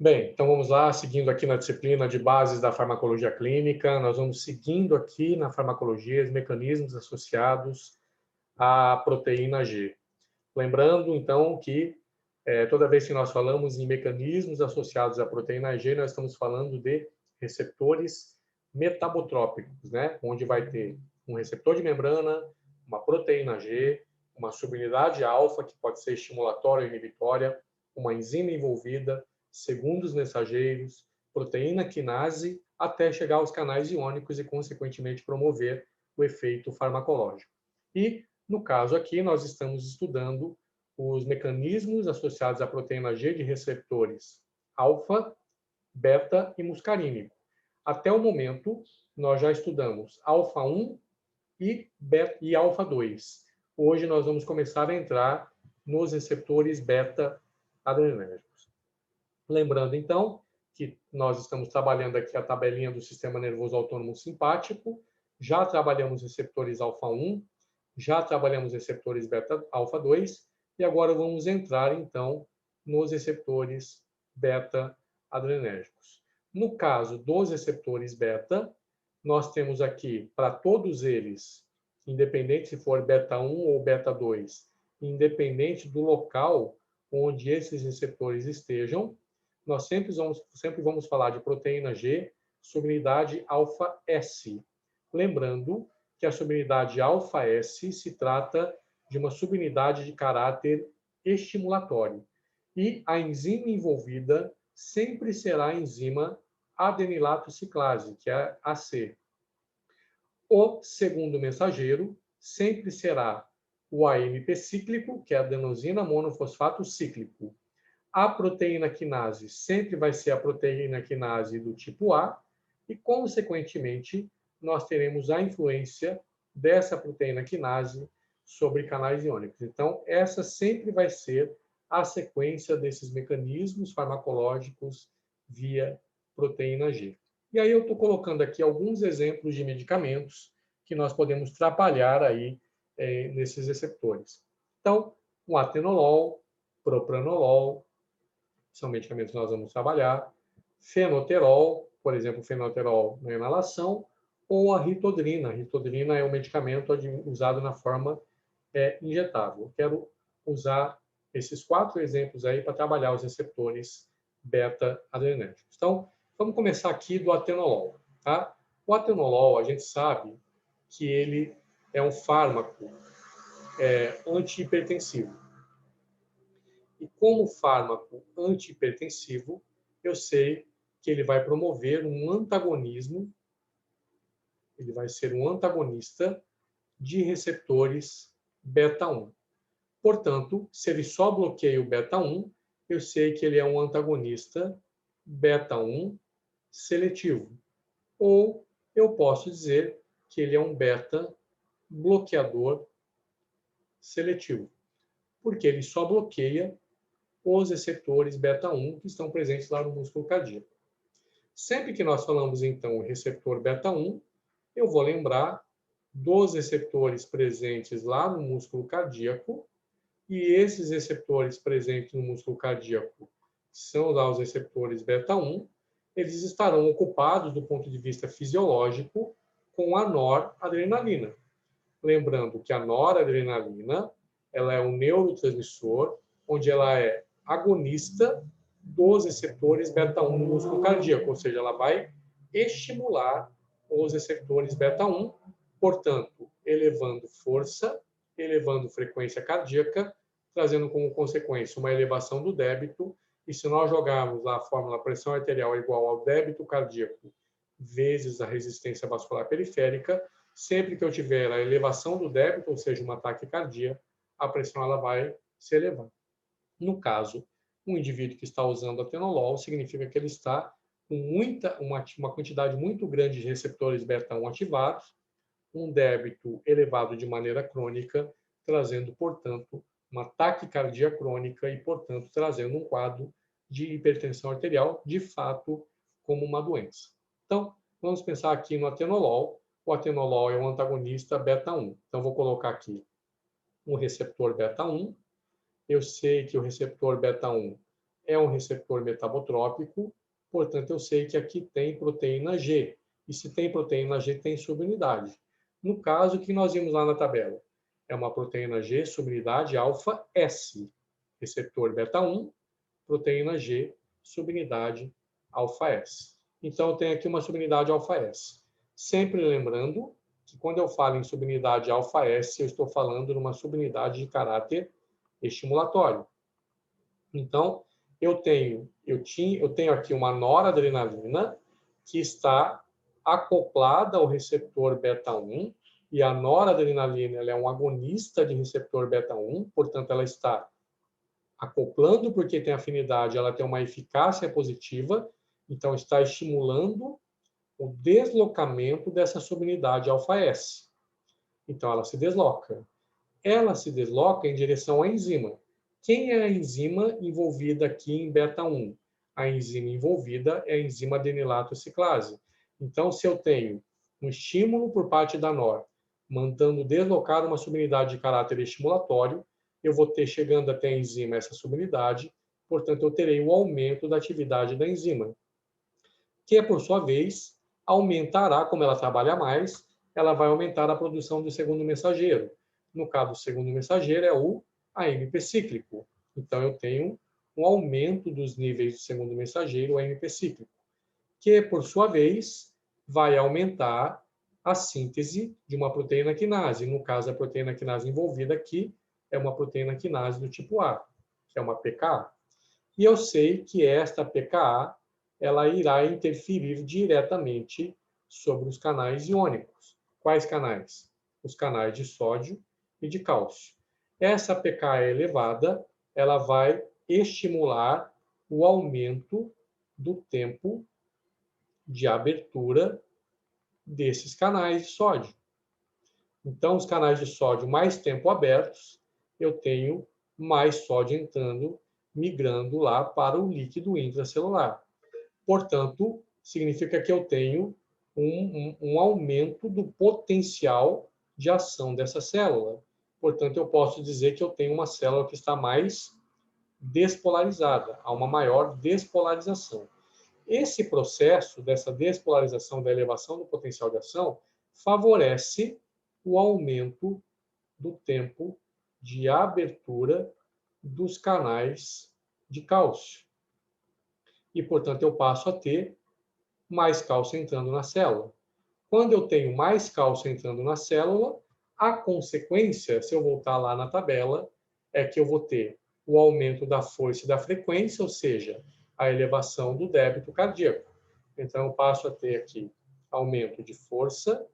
Bem, então vamos lá, seguindo aqui na disciplina de bases da farmacologia clínica, nós vamos seguindo aqui na farmacologia os mecanismos associados à proteína G. Lembrando, então, que toda vez que nós falamos em mecanismos associados à proteína G, nós estamos falando de receptores metabotrópicos, né? Onde vai ter um receptor de membrana, uma proteína G, uma subunidade alfa, que pode ser estimulatória ou inibitória, uma enzima envolvida, segundos mensageiros, proteína quinase, até chegar aos canais iônicos e, consequentemente, promover o efeito farmacológico. E, no caso aqui, nós estamos estudando os mecanismos associados à proteína G de receptores alfa, beta e muscarínico. Até o momento, nós já estudamos alfa-1 e alfa-2. Hoje nós vamos começar a entrar nos receptores beta-adrenérgicos. Lembrando, então, que nós estamos trabalhando aqui a tabelinha do sistema nervoso autônomo simpático, já trabalhamos receptores alfa-1, já trabalhamos receptores beta-alfa-2, e agora vamos entrar, então, nos receptores beta-adrenérgicos. No caso dos receptores beta, nós temos aqui, para todos eles, independente se for beta-1 ou beta-2, independente do local onde esses receptores estejam, nós sempre vamos falar de proteína G, subunidade alfa-S. Lembrando que a subunidade alfa-S se trata de uma subunidade de caráter estimulatório. E a enzima envolvida sempre será a enzima adenilato ciclase, que é a AC. O segundo mensageiro sempre será o AMP cíclico, que é a adenosina monofosfato cíclico. A proteína quinase sempre vai ser a proteína quinase do tipo A e, consequentemente, nós teremos a influência dessa proteína quinase sobre canais iônicos. Então, essa sempre vai ser a sequência desses mecanismos farmacológicos via proteína G. E aí eu estou colocando aqui alguns exemplos de medicamentos que nós podemos trabalhar aí nesses receptores. Então, o atenolol, propranolol, são medicamentos que nós vamos trabalhar, fenoterol, por exemplo, fenoterol na inalação, ou a ritodrina. A ritodrina é um medicamento usado na forma injetável. Eu quero usar esses 4 exemplos aí para trabalhar os receptores beta-adrenérgicos. Então, vamos começar aqui do atenolol. Tá? O atenolol, a gente sabe que ele é um fármaco antihipertensivo. E como fármaco antihipertensivo, eu sei que ele vai promover um antagonismo, ele vai ser um antagonista de receptores beta-1. Portanto, se ele só bloqueia o beta-1, eu sei que ele é um antagonista beta-1 seletivo. Ou eu posso dizer que ele é um beta-bloqueador seletivo, porque ele só bloqueia os receptores beta-1 que estão presentes lá no músculo cardíaco. Sempre que nós falamos, então, em receptor beta-1, eu vou lembrar dos receptores presentes lá no músculo cardíaco, e esses receptores presentes no músculo cardíaco, que são lá os receptores beta-1, eles estarão ocupados, do ponto de vista fisiológico, com a noradrenalina. Lembrando que a noradrenalina ela é um neurotransmissor, onde ela é agonista dos receptores beta-1 no músculo cardíaco, ou seja, ela vai estimular os receptores beta-1, portanto, elevando força, elevando frequência cardíaca, trazendo como consequência uma elevação do débito, e se nós jogarmos lá a fórmula pressão arterial igual ao débito cardíaco vezes a resistência vascular periférica, sempre que eu tiver a elevação do débito, ou seja, uma taquicardia, a pressão ela vai se elevar. No caso, um indivíduo que está usando atenolol significa que ele está com uma quantidade muito grande de receptores beta-1 ativados, um débito elevado de maneira crônica, trazendo, portanto, uma taquicardia crônica e, portanto, trazendo um quadro de hipertensão arterial, de fato, como uma doença. Então, vamos pensar aqui no atenolol. O atenolol é um antagonista beta-1. Então, vou colocar aqui um receptor beta-1. Eu sei que o receptor beta-1 é um receptor metabotrópico, portanto, eu sei que aqui tem proteína G. E se tem proteína G, tem subunidade. No caso que nós vimos lá na tabela, é uma proteína G, subunidade alfa S. Receptor beta 1, proteína G, subunidade alfa S. Então, eu tenho aqui uma subunidade alfa S. Sempre lembrando que quando eu falo em subunidade alfa S, eu estou falando numa subunidade de caráter estimulatório. Então, eu tenho aqui uma noradrenalina que está acoplada ao receptor beta 1, e a noradrenalina ela é um agonista de receptor beta 1, portanto, ela está acoplando porque tem afinidade, ela tem uma eficácia positiva, então está estimulando o deslocamento dessa subunidade alfa-S. Então, ela se desloca. Ela se desloca em direção à enzima. Quem é a enzima envolvida aqui em beta 1? A enzima envolvida é a enzima adenilato ciclase. Então, se eu tenho um estímulo por parte da NOR, mandando deslocar uma subunidade de caráter estimulatório, eu vou ter, chegando até a enzima, essa subunidade, portanto, eu terei o aumento da atividade da enzima, que, por sua vez, aumentará, como ela trabalha mais, ela vai aumentar a produção do segundo mensageiro. No caso, o segundo mensageiro é o AMP cíclico. Então, eu tenho um aumento dos níveis do segundo mensageiro, o AMP cíclico, que, por sua vez, vai aumentar a síntese de uma proteína quinase. No caso, a proteína quinase envolvida aqui é uma proteína quinase do tipo A, que é uma PKA. E eu sei que esta PKA ela irá interferir diretamente sobre os canais iônicos. Quais canais? Os canais de sódio e de cálcio. Essa PKA elevada, ela vai estimular o aumento do tempo de abertura desses canais de sódio. Então, os canais de sódio mais tempo abertos, eu tenho mais sódio entrando, migrando lá para o líquido intracelular. Portanto, significa que eu tenho um aumento do potencial de ação dessa célula. Portanto, eu posso dizer que eu tenho uma célula que está mais despolarizada, há uma maior despolarização. Esse processo dessa despolarização, da elevação do potencial de ação, favorece o aumento do tempo de abertura dos canais de cálcio. E, portanto, eu passo a ter mais cálcio entrando na célula. Quando eu tenho mais cálcio entrando na célula, a consequência, se eu voltar lá na tabela, é que eu vou ter o aumento da força e da frequência, ou seja, a elevação do débito cardíaco. Então, eu passo a ter aqui aumento de força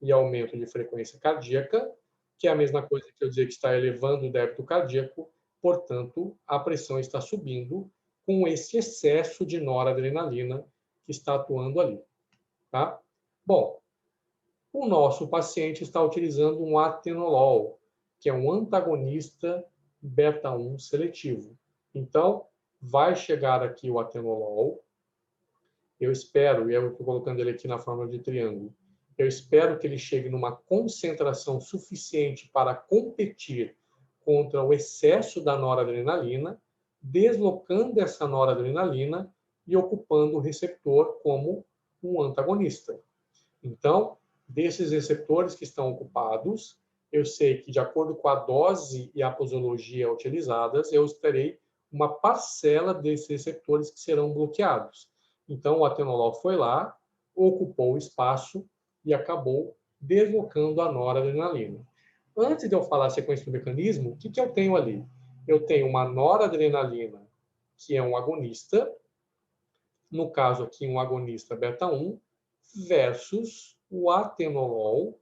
e aumento de frequência cardíaca, que é a mesma coisa que eu dizer que está elevando o débito cardíaco, portanto, a pressão está subindo com esse excesso de noradrenalina que está atuando ali. Tá? Bom, o nosso paciente está utilizando um atenolol, que é um antagonista beta-1 seletivo. Então, vai chegar aqui o atenolol. Eu espero, e eu estou colocando ele aqui na forma de triângulo, eu espero que ele chegue numa concentração suficiente para competir contra o excesso da noradrenalina, deslocando essa noradrenalina e ocupando o receptor como um antagonista. Então, desses receptores que estão ocupados, eu sei que, de acordo com a dose e a posologia utilizadas, eu terei uma parcela desses receptores que serão bloqueados. Então, o atenolol foi lá, ocupou o espaço e acabou deslocando a noradrenalina. Antes de eu falar a sequência do mecanismo, o que eu tenho ali? Eu tenho uma noradrenalina, que é um agonista, no caso aqui um agonista beta-1, versus o atenolol,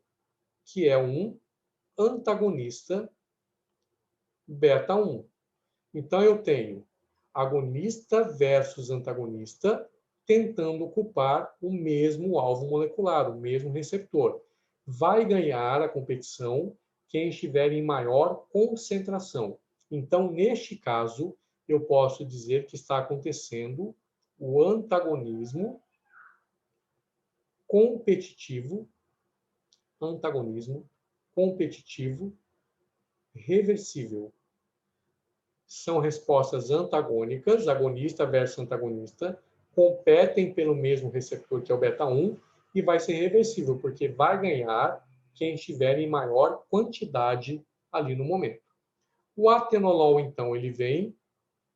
que é um antagonista beta-1. Então, eu tenho agonista versus antagonista tentando ocupar o mesmo alvo molecular, o mesmo receptor. Vai ganhar a competição quem estiver em maior concentração. Então, neste caso, eu posso dizer que está acontecendo o antagonismo competitivo, reversível. são respostas antagônicas, agonista versus antagonista, competem pelo mesmo receptor, que é o beta-1, e vai ser reversível, porque vai ganhar quem estiver em maior quantidade ali no momento. O atenolol, então, ele vem,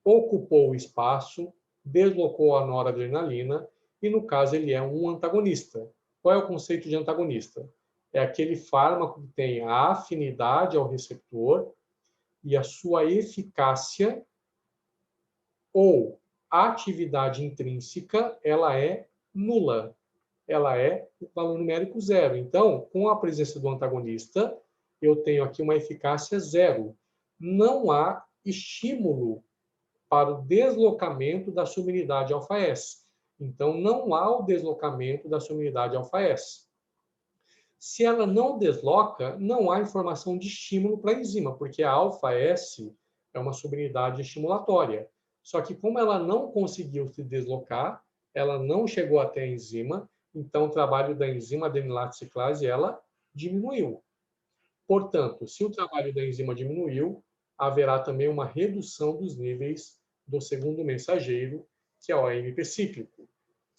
ocupou o espaço, deslocou a noradrenalina, e no caso ele é um antagonista. Qual é o conceito de antagonista? É aquele fármaco que tem a afinidade ao receptor e a sua eficácia ou atividade intrínseca, ela é nula. Ela é valor numérico zero. Então, com a presença do antagonista, eu tenho aqui uma eficácia zero. Não há estímulo para o deslocamento da subunidade alfa-S. Então, não há o deslocamento da subunidade alfa-S. Se ela não desloca, não há informação de estímulo para a enzima, porque a alfa-S é uma subunidade estimulatória. Só que como ela não conseguiu se deslocar, ela não chegou até a enzima, então o trabalho da enzima adenilato ciclase ela diminuiu. Portanto, se o trabalho da enzima diminuiu, haverá também uma redução dos níveis do segundo mensageiro, que é o AMP cíclico.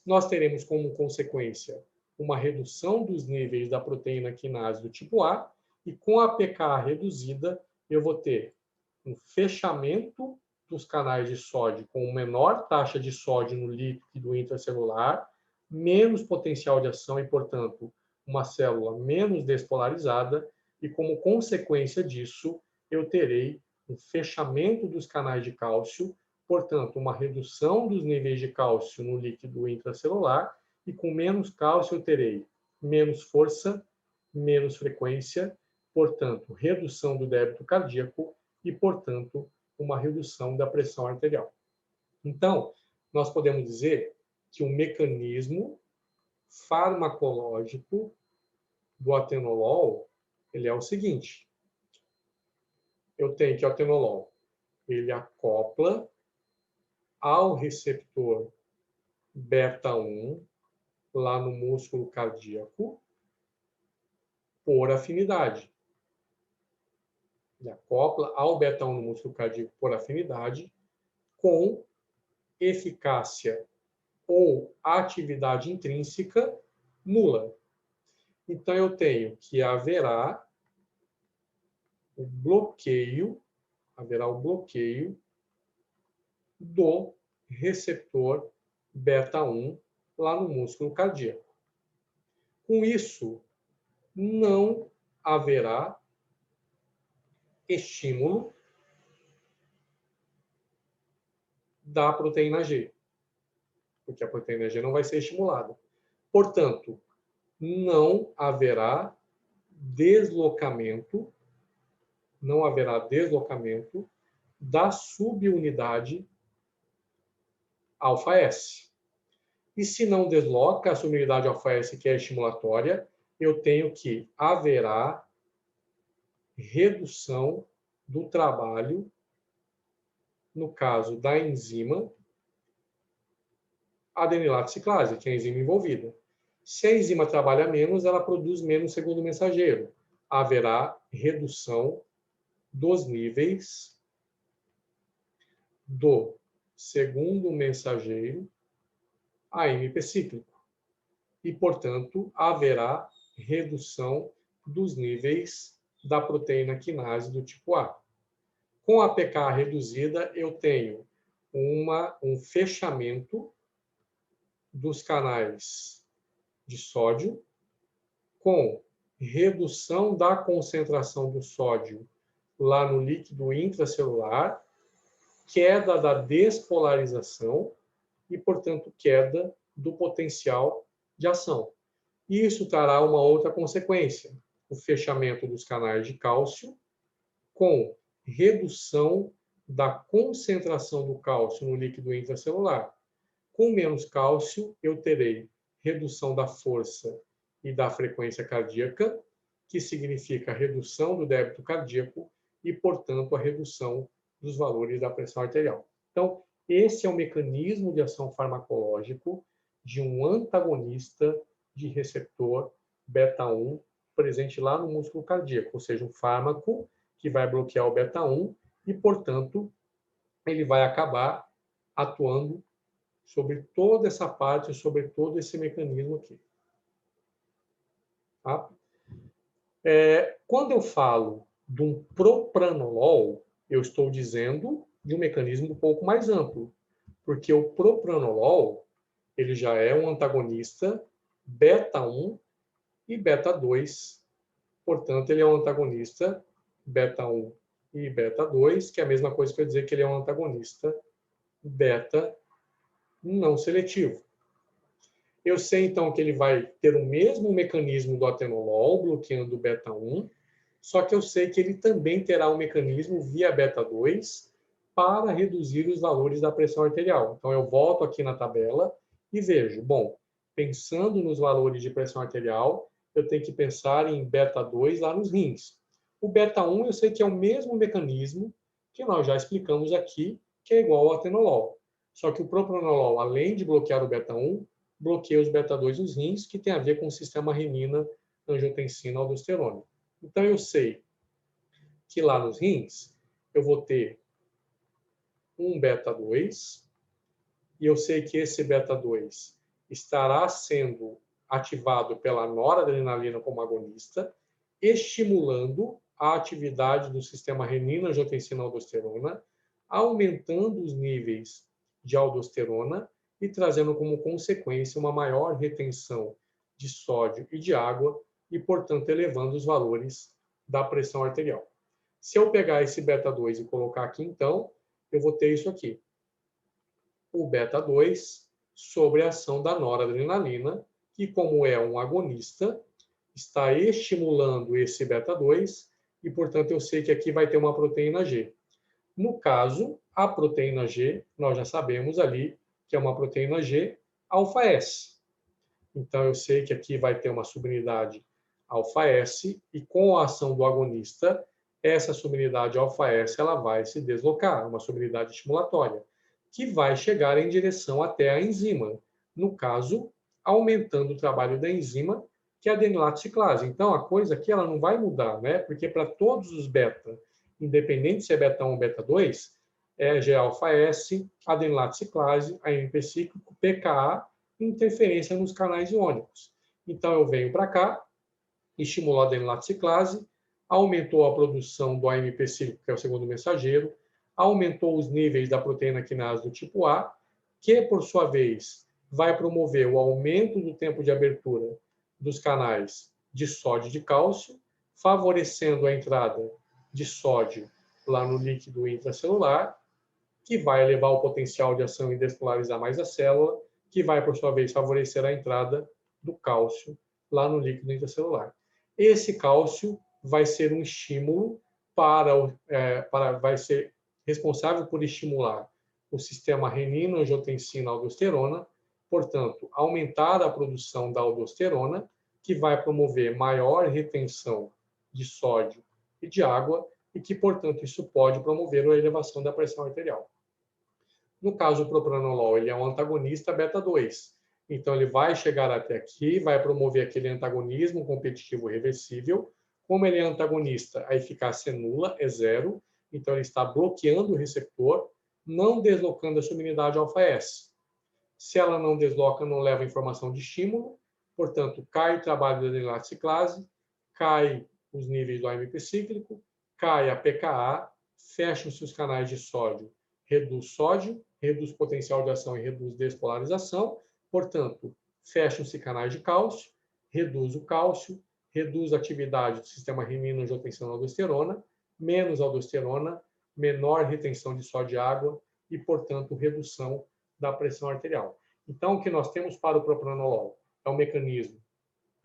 Nós teremos como consequência uma redução dos níveis da proteína quinase do tipo A, e com a pK reduzida, eu vou ter um fechamento dos canais de sódio com menor taxa de sódio no líquido intracelular, menos potencial de ação e, portanto, uma célula menos despolarizada, e como consequência disso, eu terei um fechamento dos canais de cálcio, portanto, uma redução dos níveis de cálcio no líquido intracelular, e com menos cálcio eu terei menos força, menos frequência, portanto, redução do débito cardíaco e, portanto, uma redução da pressão arterial. Então, nós podemos dizer que o mecanismo farmacológico do atenolol, ele é o seguinte: eu tenho que o atenolol, ele acopla ao receptor beta-1 lá no músculo cardíaco por afinidade. Ele acopla ao beta-1 no músculo cardíaco por afinidade, com eficácia ou atividade intrínseca nula. Então, eu tenho que haverá o bloqueio do receptor beta-1 lá no músculo cardíaco. Com isso, não haverá estímulo da proteína G, porque a proteína G não vai ser estimulada. Portanto, não haverá deslocamento da subunidade alfa-S. E se não desloca a subunidade alfa-S, que é estimulatória, eu tenho que haverá redução do trabalho, no caso da enzima adenilato ciclase, que é a enzima envolvida. Se a enzima trabalha menos, ela produz menos segundo mensageiro. Haverá redução dos níveis do segundo mensageiro AMP cíclico. E, portanto, haverá redução dos níveis da proteína quinase do tipo A. Com a pK reduzida, eu tenho um fechamento dos canais de sódio, com redução da concentração do sódio lá no líquido intracelular, queda da despolarização e, portanto, queda do potencial de ação. Isso trará uma outra consequência: o fechamento dos canais de cálcio, com redução da concentração do cálcio no líquido intracelular. Com menos cálcio, eu terei redução da força e da frequência cardíaca, que significa redução do débito cardíaco e, portanto, a redução dos valores da pressão arterial. Então, esse é o mecanismo de ação farmacológico de um antagonista de receptor beta-1 presente lá no músculo cardíaco, ou seja, um fármaco que vai bloquear o beta-1 e, portanto, ele vai acabar atuando sobre toda essa parte, sobre todo esse mecanismo aqui. Tá? Quando eu falo de um propranolol, eu estou dizendo de um mecanismo um pouco mais amplo, porque o propranolol ele já é um antagonista beta 1 e beta 2, portanto, ele é um antagonista beta 1 e beta 2, que é a mesma coisa que eu dizer que ele é um antagonista beta não seletivo. Eu sei, então, que ele vai ter o mesmo mecanismo do atenolol, bloqueando o beta 1, só que eu sei que ele também terá um mecanismo via beta 2 para reduzir os valores da pressão arterial. Então, eu volto aqui na tabela e vejo, bom, pensando nos valores de pressão arterial, eu tenho que pensar em beta 2 lá nos rins. O beta 1 eu sei que é o mesmo mecanismo que nós já explicamos aqui, que é igual ao atenolol. Só que o propranolol, além de bloquear o beta 1, bloqueia os beta 2 nos rins, que tem a ver com o sistema renina, angiotensina, aldosterona. Então, eu sei que lá nos rins eu vou ter um beta 2, e eu sei que esse beta 2 estará sendo ativado pela noradrenalina como agonista, estimulando a atividade do sistema renina, angiotensina, aldosterona, aumentando os níveis de aldosterona e trazendo como consequência uma maior retenção de sódio e de água e, portanto, elevando os valores da pressão arterial. Se eu pegar esse beta 2 e colocar aqui, então, eu vou ter isso aqui. O beta 2 sobre a ação da noradrenalina, que, como é um agonista, está estimulando esse beta 2 e, portanto, eu sei que aqui vai ter uma proteína G. No caso, a proteína G, nós já sabemos ali que é uma proteína G alfa-S. Então, eu sei que aqui vai ter uma subunidade alfa-S e com a ação do agonista, essa subunidade alfa-S ela vai se deslocar, uma subunidade estimulatória, que vai chegar em direção até a enzima. No caso, aumentando o trabalho da enzima, que é a adenilato-ciclase. Então, a coisa aqui ela não vai mudar, né? Porque para todos os beta, independente se é beta 1 ou beta 2, é G-alfa-S, adenilato-ciclase, AMP cíclico, pKa, interferência nos canais iônicos. Então, eu venho para cá, estimulou a adenilato-ciclase, aumentou a produção do AMP cíclico, que é o segundo mensageiro, aumentou os níveis da proteína quinase do tipo A, que, por sua vez, vai promover o aumento do tempo de abertura dos canais de sódio e de cálcio, favorecendo a entrada de sódio lá no líquido intracelular, que vai elevar o potencial de ação e despolarizar mais a célula, que vai, por sua vez, favorecer a entrada do cálcio lá no líquido intracelular. Esse cálcio vai ser um estímulo vai ser responsável por estimular o sistema renina, angiotensina, aldosterona, portanto, aumentar a produção da aldosterona, que vai promover maior retenção de sódio e de água, e que, portanto, isso pode promover a elevação da pressão arterial. No caso, o propranolol, ele é um antagonista beta 2. Então, ele vai chegar até aqui, vai promover aquele antagonismo competitivo reversível. Como ele é antagonista, a eficácia é nula, é zero. Então, ele está bloqueando o receptor, não deslocando a subunidade alfa-S. Se ela não desloca, não leva informação de estímulo. Portanto, cai o trabalho da adenilato-ciclase, cai os níveis do AMP cíclico, cai a pKa, fecham-se os canais de sódio, reduz sódio, reduz potencial de ação e reduz despolarização. Portanto, fecham-se canais de cálcio, reduz o cálcio, reduz a atividade do sistema renina, angiotensina, aldosterona, menos aldosterona, menor retenção de sódio e água e, portanto, redução da pressão arterial. Então, o que nós temos para o propranolol é um mecanismo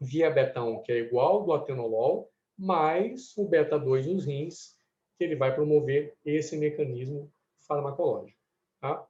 via beta 1, que é igual ao do atenolol, mais o beta 2 nos rins, que ele vai promover esse mecanismo farmacológico. Tá?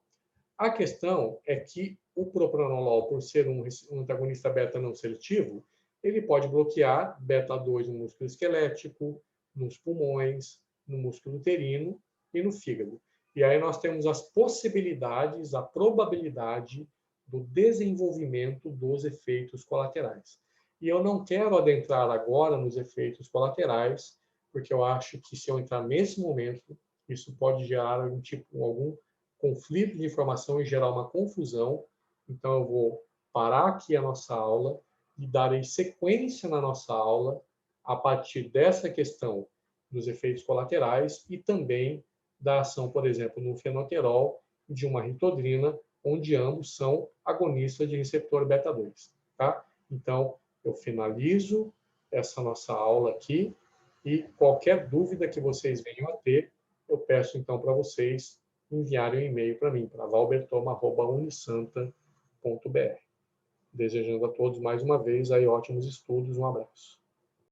A questão é que o propranolol, por ser um antagonista beta não seletivo, ele pode bloquear beta 2 no músculo esquelético, nos pulmões, no músculo uterino e no fígado. E aí nós temos as possibilidades, a probabilidade do desenvolvimento dos efeitos colaterais. E eu não quero adentrar agora nos efeitos colaterais, porque eu acho que se eu entrar nesse momento, isso pode gerar algum conflito de informação e gerar uma confusão. Então, eu vou parar aqui a nossa aula e darei sequência na nossa aula a partir dessa questão dos efeitos colaterais e também da ação, por exemplo, no fenoterol e de uma ritodrina, onde ambos são agonistas de receptor beta-2. Tá? Então, eu finalizo essa nossa aula aqui e qualquer dúvida que vocês venham a ter, eu peço então para vocês enviarem um e-mail para mim, para valbertoma@unisanta.br. Desejando a todos mais uma vez aí ótimos estudos, um abraço.